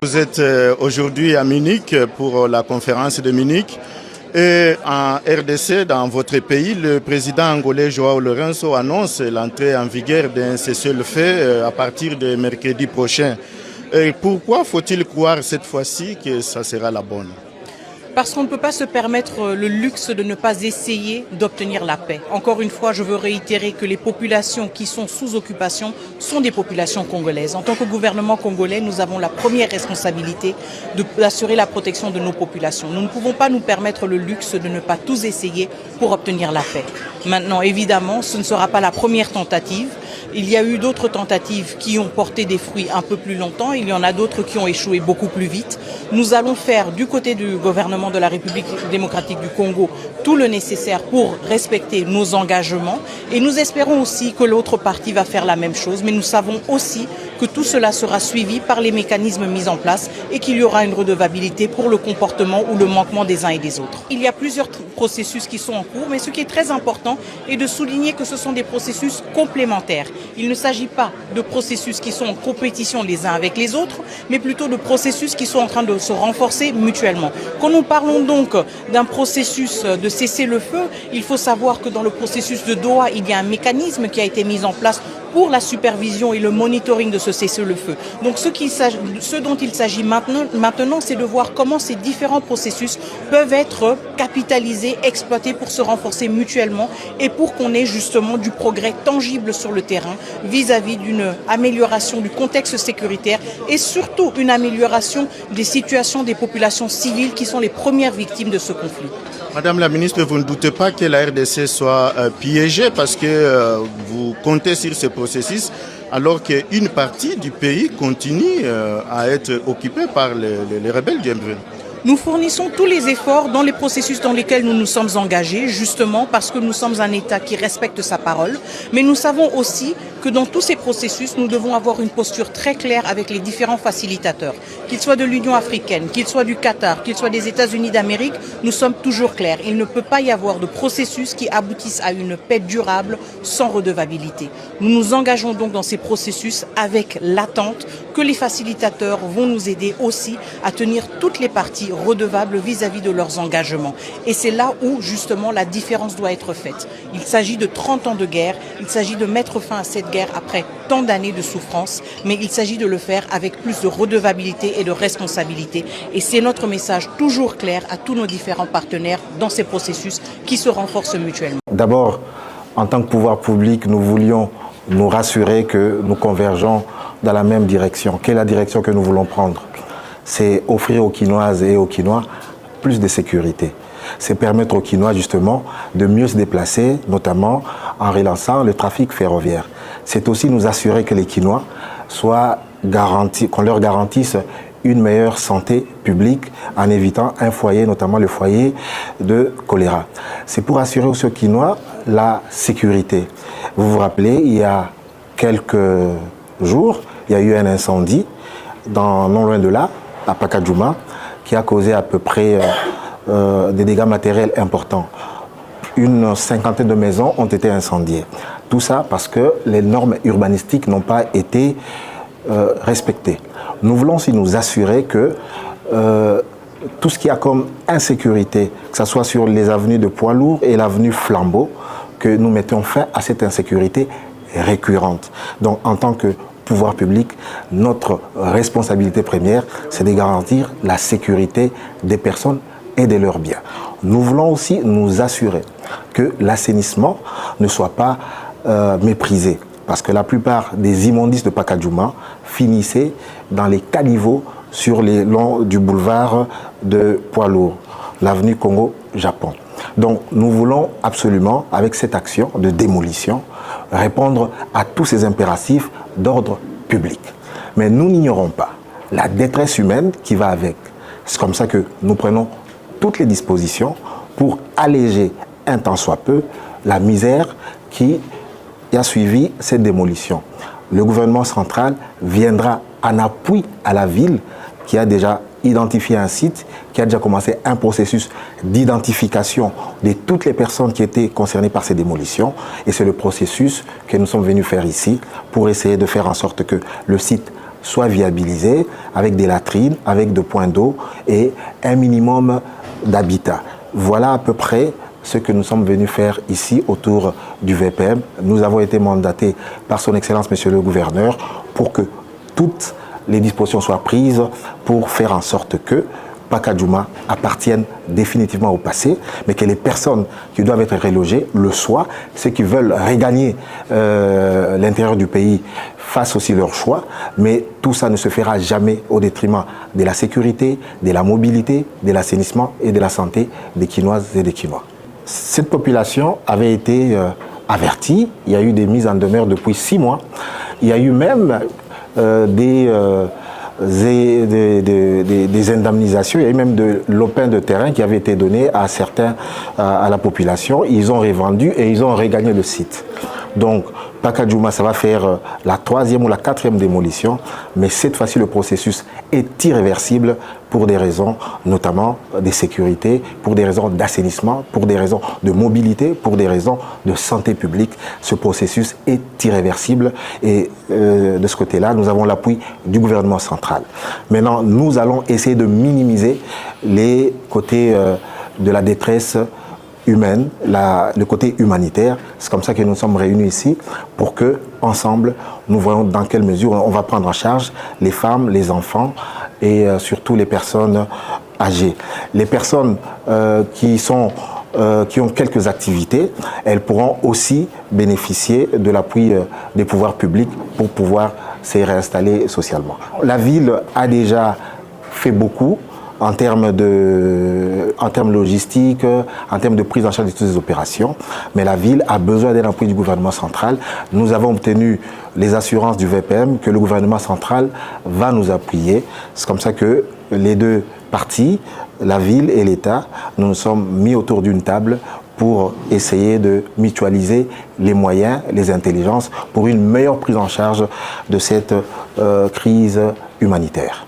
Vous êtes aujourd'hui à Munich pour la conférence de Munich et en RDC, dans votre pays, le président angolais João Lourenço annonce l'entrée en vigueur d'un cessez-le-feu à partir de mercredi prochain. Et pourquoi faut-il croire cette fois-ci que ça sera la bonne ? Parce qu'on ne peut pas se permettre le luxe de ne pas essayer d'obtenir la paix. Encore une fois, je veux réitérer que les populations qui sont sous occupation sont des populations congolaises. En tant que gouvernement congolais, nous avons la première responsabilité d'assurer la protection de nos populations. Nous ne pouvons pas nous permettre le luxe de ne pas tous essayer pour obtenir la paix. Maintenant, évidemment, ce ne sera pas la première tentative. Il y a eu d'autres tentatives qui ont porté des fruits un peu plus longtemps. Il y en a d'autres qui ont échoué beaucoup plus vite. Nous allons faire du côté du gouvernement de la République démocratique du Congo tout le nécessaire pour respecter nos engagements. Et nous espérons aussi que l'autre partie va faire la même chose. Mais nous savons aussi que tout cela sera suivi par les mécanismes mis en place et qu'il y aura une redevabilité pour le comportement ou le manquement des uns et des autres. Il y a plusieurs processus qui sont en cours, mais ce qui est très important est de souligner que ce sont des processus complémentaires. Il ne s'agit pas de processus qui sont en compétition les uns avec les autres, mais plutôt de processus qui sont en train de se renforcer mutuellement. Quand nous parlons donc d'un processus de cessez-le-feu, il faut savoir que dans le processus de Doha, il y a un mécanisme qui a été mis en place pour la supervision et le monitoring de ce cessez-le-feu. Donc ce dont il s'agit maintenant, c'est de voir comment ces différents processus peuvent être capitalisés, exploités pour se renforcer mutuellement et pour qu'on ait justement du progrès tangible sur le terrain vis-à-vis d'une amélioration du contexte sécuritaire et surtout une amélioration des situations des populations civiles qui sont les premières victimes de ce conflit. Madame la ministre, vous ne doutez pas que la RDC soit piégée parce que vous comptez sur ce processus alors qu'une partie du pays continue à être occupée par les rebelles du M23. Nous fournissons tous les efforts dans les processus dans lesquels nous nous sommes engagés, justement parce que nous sommes un État qui respecte sa parole. Mais nous savons aussi que dans tous ces processus, nous devons avoir une posture très claire avec les différents facilitateurs. Qu'ils soient de l'Union africaine, qu'ils soient du Qatar, qu'ils soient des États-Unis d'Amérique, nous sommes toujours clairs. Il ne peut pas y avoir de processus qui aboutissent à une paix durable sans redevabilité. Nous nous engageons donc dans ces processus avec l'attente que les facilitateurs vont nous aider aussi à tenir toutes les parties redevables vis-à-vis de leurs engagements. Et c'est là où, justement, la différence doit être faite. Il s'agit de 30 ans de guerre, il s'agit de mettre fin à cette guerre après tant d'années de souffrance, mais il s'agit de le faire avec plus de redevabilité et de responsabilité. Et c'est notre message toujours clair à tous nos différents partenaires dans ces processus qui se renforcent mutuellement. D'abord, en tant que pouvoir public, nous voulions nous rassurer que nous convergeons dans la même direction. Quelle est la direction que nous voulons prendre ? C'est offrir aux Kinoises et aux Kinois plus de sécurité. C'est permettre aux Kinois justement de mieux se déplacer, notamment en relançant le trafic ferroviaire. C'est aussi nous assurer que les Kinois soient garantis, qu'on leur garantisse une meilleure santé publique en évitant un foyer, notamment le foyer de choléra. C'est pour assurer aux Kinois la sécurité. Vous vous rappelez, il y a quelques jours, il y a eu un incendie non loin de là, à Pacadjouma, qui a causé à peu près des dégâts matériels importants. Une cinquantaine de maisons ont été incendiées. Tout ça parce que les normes urbanistiques n'ont pas été respectées. Nous voulons aussi nous assurer que tout ce qui a comme insécurité, que ce soit sur les avenues de poids lourds et l'avenue Flambeau, que nous mettons fin à cette insécurité récurrente. Donc en tant que pouvoir public, notre responsabilité première, c'est de garantir la sécurité des personnes et de leurs biens. Nous voulons aussi nous assurer que l'assainissement ne soit pas méprisé, parce que la plupart des immondices de Pacadjouma finissaient dans les caniveaux sur les longs du boulevard de poids lourds, l'avenue Congo-Japon. Donc nous voulons absolument, avec cette action de démolition, répondre à tous ces impératifs d'ordre public. Mais nous n'ignorons pas la détresse humaine qui va avec. C'est comme ça que nous prenons toutes les dispositions pour alléger un tant soit peu la misère qui a suivi cette démolition. Le gouvernement central viendra en appui à la ville qui a déjà identifié un site, qui a déjà commencé un processus d'identification de toutes les personnes qui étaient concernées par ces démolitions. Et c'est le processus que nous sommes venus faire ici pour essayer de faire en sorte que le site soient viabilisées avec des latrines, avec des points d'eau et un minimum d'habitat. Voilà à peu près ce que nous sommes venus faire ici autour du VPM. Nous avons été mandatés par son Excellence, Monsieur le Gouverneur, pour que toutes les dispositions soient prises pour faire en sorte que Pacadjouma appartienne définitivement au passé, mais que les personnes qui doivent être relogées le soient, ceux qui veulent regagner l'intérieur du pays fassent aussi leur choix, mais tout ça ne se fera jamais au détriment de la sécurité, de la mobilité, de l'assainissement et de la santé des Quinoises et des Quinois. Cette population avait été avertie, il y a eu des mises en demeure depuis 6 mois, il y a eu même des indemnisations, il y a eu même de lopins de terrain qui avaient été donnés à certains, à la population. Ils ont revendu et ils ont regagné le site. Donc, Pacadjouma, ça va faire la 3e ou la 4e démolition, mais cette fois-ci, le processus est irréversible pour des raisons, notamment de sécurité, pour des raisons d'assainissement, pour des raisons de mobilité, pour des raisons de santé publique. Ce processus est irréversible et de ce côté-là, nous avons l'appui du gouvernement central. Maintenant, nous allons essayer de minimiser les côtés de la détresse humaine, le côté humanitaire. C'est comme ça que nous sommes réunis ici pour que, ensemble, nous voyons dans quelle mesure on va prendre en charge les femmes, les enfants et surtout les personnes âgées. Les personnes qui ont quelques activités, elles pourront aussi bénéficier de l'appui des pouvoirs publics pour pouvoir se réinstaller socialement. La ville a déjà fait beaucoup en termes logistiques, en termes de prise en charge de toutes les opérations. Mais la ville a besoin d'un appui du gouvernement central. Nous avons obtenu les assurances du VPM que le gouvernement central va nous appuyer. C'est comme ça que les deux parties, la ville et l'État, nous nous sommes mis autour d'une table pour essayer de mutualiser les moyens, les intelligences pour une meilleure prise en charge de cette crise humanitaire.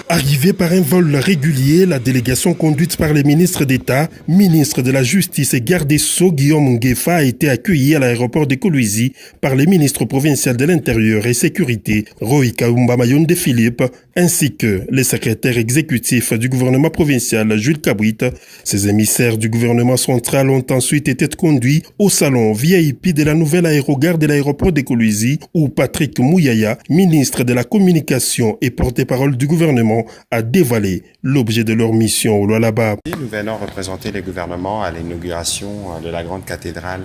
Arrivée par un vol régulier, la délégation conduite par les ministres d'État, ministre de la Justice et garde des Sceaux Guillaume Nguefa a été accueillie à l'aéroport de Kolwezi par les ministres provinciaux de l'Intérieur et Sécurité, Roy Kaumba Mayonde Philippe, ainsi que les secrétaires exécutifs du gouvernement provincial, Jules Kabouit. Ces émissaires du gouvernement central ont ensuite été conduits au salon VIP de la nouvelle aérogare de l'aéroport de Kolwezi, où Patrick Mouyaya, ministre de la Communication et porte-parole du gouvernement, a dévoilé l'objet de leur mission au Lualaba. Nous venons représenter le gouvernement à l'inauguration de la grande cathédrale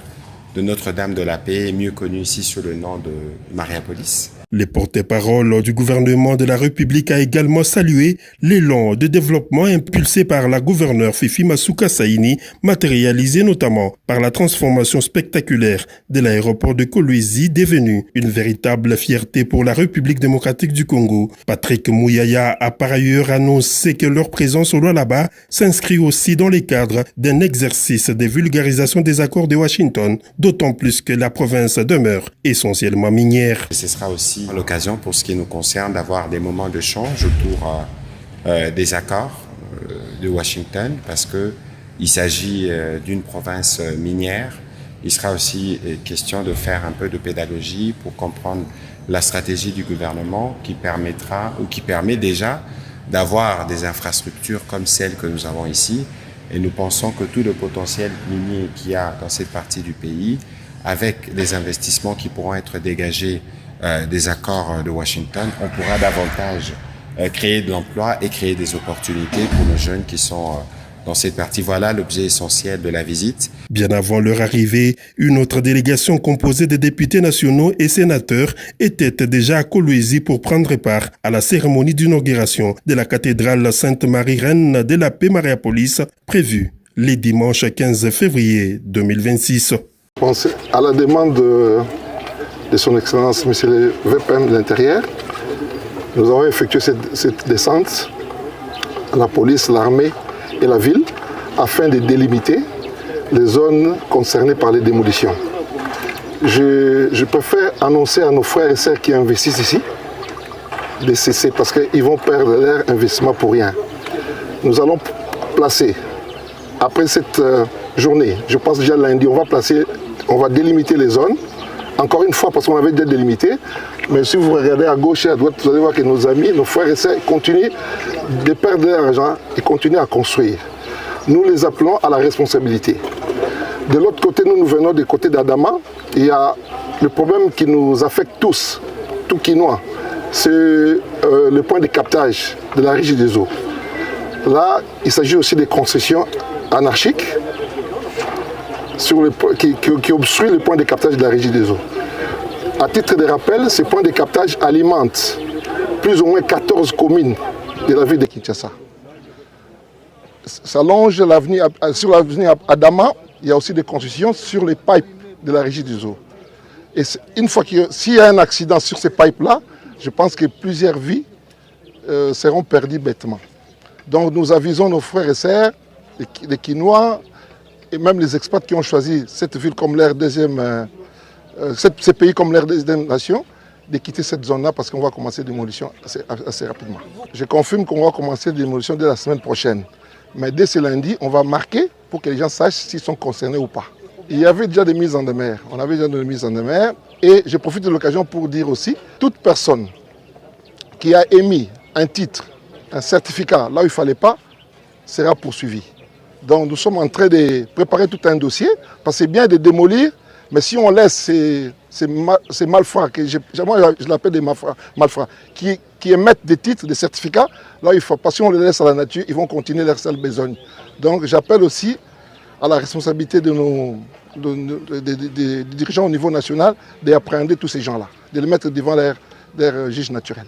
de Notre-Dame de la Paix, mieux connue ici sous le nom de Mariapolis. Le porte-parole du gouvernement de la République a également salué l'élan de développement impulsé par la gouverneure Fifi Masuka Saini, matérialisé notamment par la transformation spectaculaire de l'aéroport de Kolwezi, devenu une véritable fierté pour la République démocratique du Congo. Patrick Mouyaya a par ailleurs annoncé que leur présence au Lualaba s'inscrit aussi dans les cadres d'un exercice de vulgarisation des accords de Washington, d'autant plus que la province demeure essentiellement minière. Ce sera aussi l'occasion pour ce qui nous concerne d'avoir des moments de change autour des accords de Washington parce qu'il s'agit d'une province minière. Il sera aussi question de faire un peu de pédagogie pour comprendre la stratégie du gouvernement qui permettra ou qui permet déjà d'avoir des infrastructures comme celles que nous avons ici. Et nous pensons que tout le potentiel minier qu'il y a dans cette partie du pays, avec les investissements qui pourront être dégagés des accords de Washington, on pourra davantage créer de l'emploi et créer des opportunités pour nos jeunes qui sont dans cette partie. Voilà l'objet essentiel de la visite. Bien avant leur arrivée, une autre délégation composée de députés nationaux et sénateurs était déjà à Kolwezi pour prendre part à la cérémonie d'inauguration de la cathédrale Sainte-Marie-Reine de la Paix Mariapolis, prévue les dimanches 15 février 2026. À la demande de son Excellence, Monsieur le VPM de l'Intérieur, nous avons effectué cette descente à la police, l'armée et la ville afin de délimiter les zones concernées par les démolitions. Je préfère annoncer à nos frères et sœurs qui investissent ici de cesser parce qu'ils vont perdre leur investissement pour rien. Nous allons placer, après cette journée, je pense déjà lundi, on va délimiter les zones encore une fois, parce qu'on avait déjà délimité, mais si vous regardez à gauche et à droite, vous allez voir que nos amis, nos frères et sœurs continuent de perdre leur argent et continuent à construire. Nous les appelons à la responsabilité. De l'autre côté, nous venons du côté d'Adama. Il y a le problème qui nous affecte tous, tout Quinois, c'est le point de captage de la Régie des eaux. Là, il s'agit aussi des concessions anarchiques qui obstruent le point de captage de la Régie des eaux. À titre de rappel, ces points de captage alimentent plus ou moins 14 communes de la ville de Kinshasa. Ça longe sur l'avenue Adama, il y a aussi des concessions sur les pipes de la Régie des eaux. Et une fois s'il y a un accident sur ces pipes-là, je pense que plusieurs vies seront perdues bêtement. Donc nous avisons nos frères et sœurs, les Quinois, et même les expats qui ont choisi cette ville comme leur deuxième, ces pays comme leur deuxième nation, de quitter cette zone-là parce qu'on va commencer la démolition assez rapidement. Je confirme qu'on va commencer la démolition dès la semaine prochaine. Mais dès ce lundi, on va marquer pour que les gens sachent s'ils sont concernés ou pas. Il y avait déjà des mises en demeure. On avait déjà des mises en demeure. Et je profite de l'occasion pour dire aussi, toute personne qui a émis un titre, un certificat, là où il ne fallait pas, sera poursuivie. Donc nous sommes en train de préparer tout un dossier, parce que c'est bien de démolir, mais si on laisse ces malfrats, moi je l'appelle des malfrats, qui émettent des titres, des certificats, là il faut pas, si on les laisse à la nature, ils vont continuer leur sale besogne. Donc j'appelle aussi à la responsabilité des dirigeants au niveau national d'appréhender tous ces gens-là, de les mettre devant leur juge naturel.